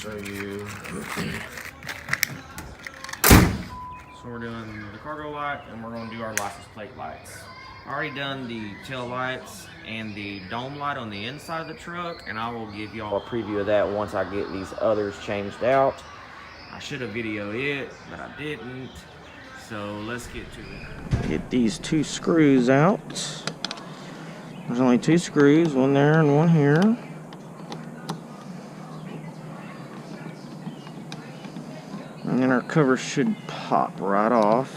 show you. So we're doing the cargo light and we're going to do our license plate lights. I already done the tail lights and the dome light on the inside of the truck, and I will give y'all a preview of that once I get these others changed out. I should have videoed it, but I didn't. So let's get to it. Get these two screws out. There's only two screws, one there and one here. And then our cover should pop right off.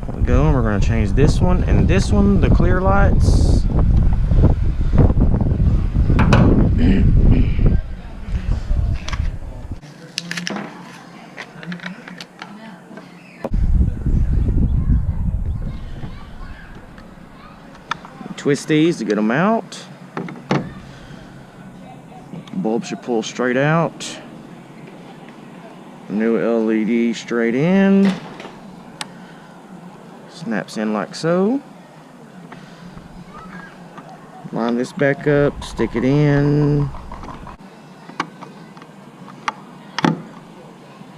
There we go, and we're going to change this one and this one, the clear lights. Twist these to get them out. Bulb should pull straight out. New LED straight in. Snaps in like so. Line this back up, stick it in.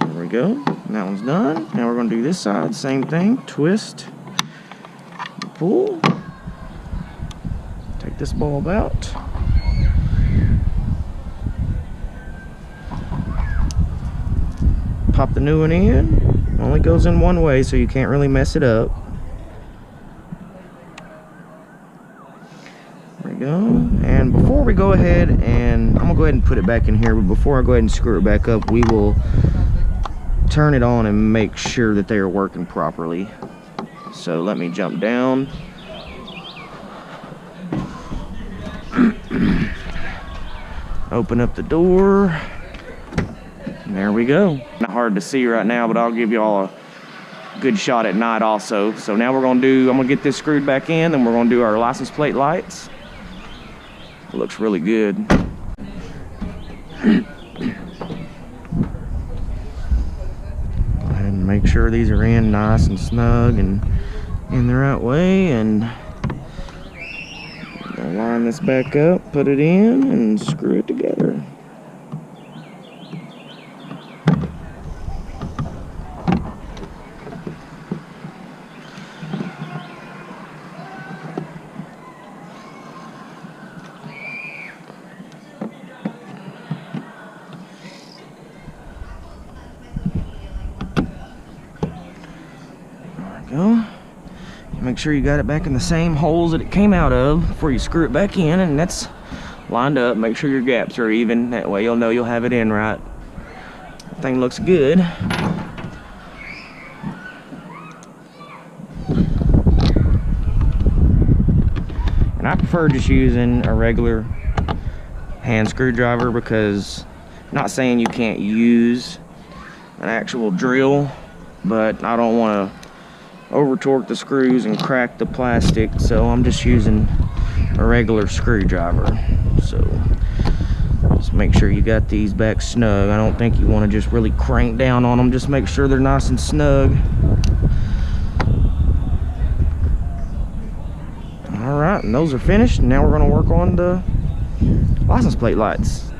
There we go. And that one's done. Now we're going to do this side, same thing. Twist, pull. Take this bulb out. Pop the new one in. Only goes in one way, so you can't really mess it up. There we go. And before we go ahead and I'm gonna go ahead and put it back in here, but before I go ahead and screw it back up, we will turn it on and make sure that they are working properly. So let me jump down. Open up the door, and there we go. Not hard to see right now, but I'll give you all a good shot at night also. So now I'm gonna get this screwed back in, then we're gonna do our license plate lights. It looks really good. Go ahead and make sure these are in nice and snug and in the right way, and line this back up, put it in, and screw it together. There we go. Make sure you got it back in the same holes that it came out of before you screw it back in, and that's lined up. Make sure your gaps are even. That way you'll know you'll have it in right. Thing looks good. And I prefer just using a regular hand screwdriver, because I'm not saying you can't use an actual drill, but I don't want to over torque the screws and crack the plastic, so I'm just using a regular screwdriver. So just make sure you got these back snug. I don't think you want to just really crank down on them. Just make sure they're nice and snug. All right, and those are finished. Now we're going to work on the license plate lights,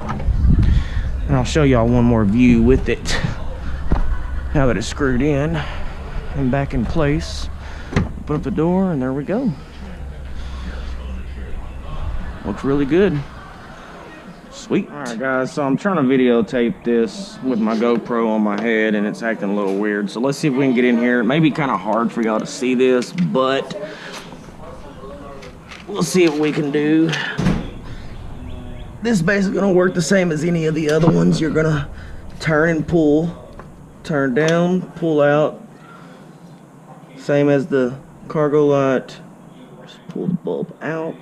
and I'll show y'all one more view with it now that it's screwed in and back in place. Open up the door, and there we go. Looks really good. Sweet. All right, guys, so I'm trying to videotape this with my GoPro on my head, and it's acting a little weird. So let's see if we can get in here. It may be kind of hard for y'all to see this, but we'll see what we can do. This is basically gonna work the same as any of the other ones. You're gonna turn and pull, turn down, pull out. Same as the cargo light. Just pull the bulb out.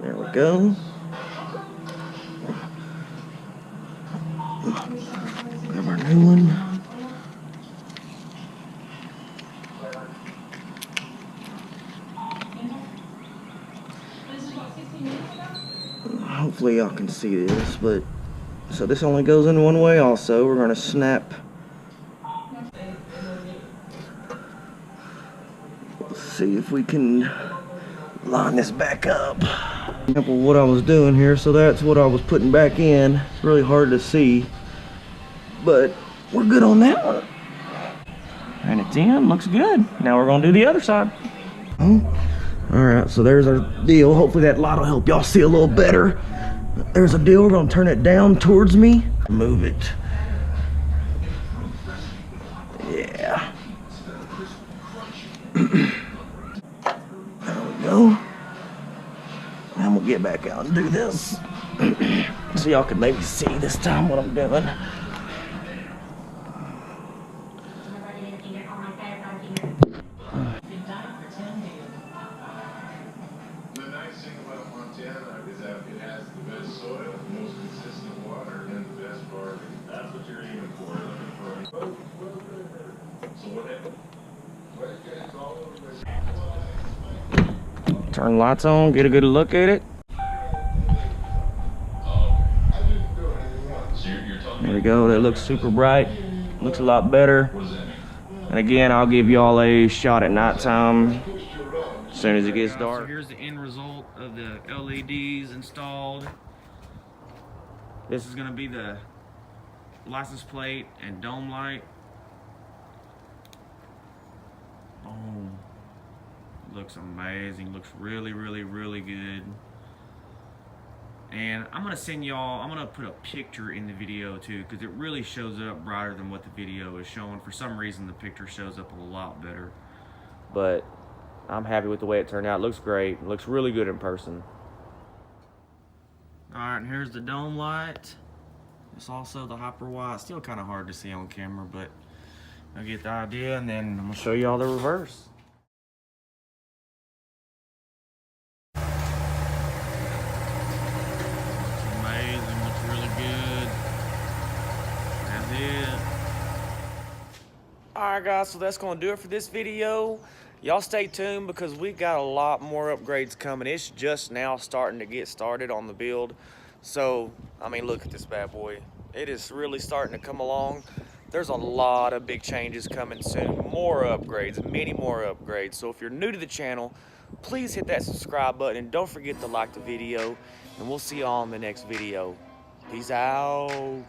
There we go. Grab our new one. Hopefully y'all can see this, but So this only goes in one way also. We're gonna snap. Let's see if we can line this back up. Example what I was doing here, so that's what I was putting back in. It's really hard to see, but we're good on that one. And it's in, looks good. Now we're gonna do the other side. All right, so there's our deal. Hopefully that light will help y'all see a little better. There's a deal. We're gonna turn it down towards me. Move it. Yeah. There we go. And we'll get back out and do this. So y'all can maybe see this time what I'm doing. Turn lights on, get a good look at it. There we go, that looks super bright. Looks a lot better. And again, I'll give y'all a shot at nighttime as soon as it gets dark. So here's the end result of the LEDs installed. This is gonna be the license plate and dome light. Boom. Looks amazing. Looks really, really, really good. And I'm gonna send y'all, I'm gonna put a picture in the video too, because it really shows up brighter than what the video is showing. For some reason the picture shows up a lot better. But I'm happy with the way it turned out. It looks great. It looks really good in person. Alright, and here's the dome light. It's also the hyper wide. Still kind of hard to see on camera, but I get the idea. And then I'm gonna show y'all the reverse. Alright guys, so that's going to do it for this video. Y'all stay tuned because we got a lot more upgrades coming. It's just now starting to get started on the build. So, I mean, look at this bad boy. It is really starting to come along. There's a lot of big changes coming soon. More upgrades, many more upgrades. So if you're new to the channel, please hit that subscribe button and don't forget to like the video. And we'll see y'all in the next video. Peace out.